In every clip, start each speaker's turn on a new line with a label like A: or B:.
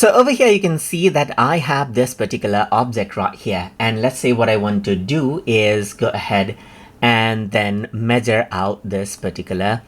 A: So over here, you can see that I have this particular object right here. And let's say what I want to do is go ahead and then measure out this particular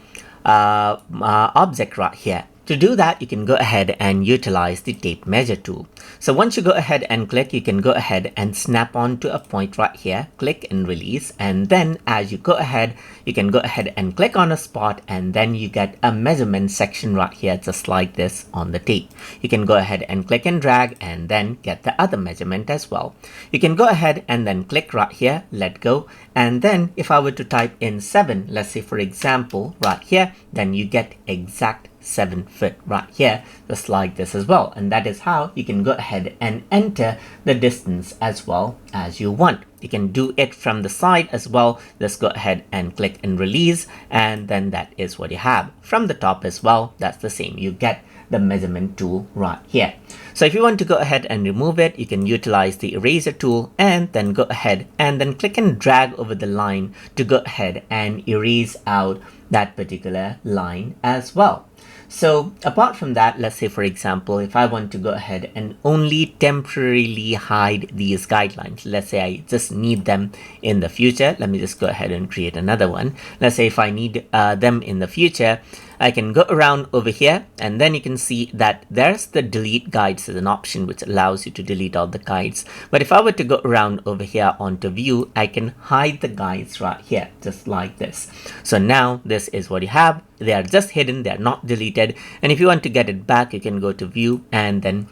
A: object right here. To do that, you can go ahead and utilize the tape measure tool. So once you go ahead and click, you can go ahead and snap on to a point right here, click and release. And then as you go ahead, you can go ahead and click on a spot, and then you get a measurement section right here, just like this on the tape. You can go ahead and click and drag and then get the other measurement as well. You can go ahead and then click right here, let go. And then if I were to type in 7, let's say for example, right here, then you get exact 7 foot right here, just like this as well. And that is how you can go ahead and enter the distance as well as you want. You can do it from the side as well. Just go ahead and click and release, and then that is what you have. From the top as well, that's the same. You get the measurement tool right here. So if you want to go ahead and remove it, you can utilize the eraser tool and then go ahead and then click and drag over the line to go ahead and erase out that particular line as well. So apart from that, let's say for example, if I want to go ahead and only temporarily hide these guidelines, let's say I just need them in the future. Let me just go ahead and create another one. Let's say if I need them in the future, I can go around over here, and then you can see that there's the delete guides as an option which allows you to delete all the guides. But if I were to go around over here onto view, I can hide the guides right here, just like this. So now this is what you have. They are just hidden, they are not deleted. And if you want to get it back, you can go to view and then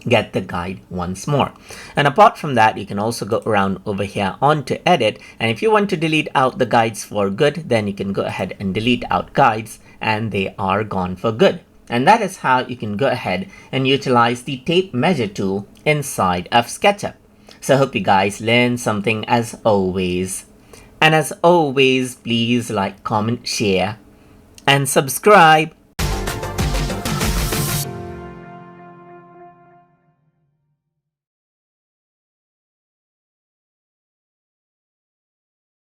A: get the guide once more. And apart from that, you can also go around over here onto edit. And if you want to delete out the guides for good, then you can go ahead and delete out guides, and they are gone for good. And that is how you can go ahead and utilize the tape measure tool inside of SketchUp. So I hope you guys learned something as always. And as always, please like, comment, share, and subscribe.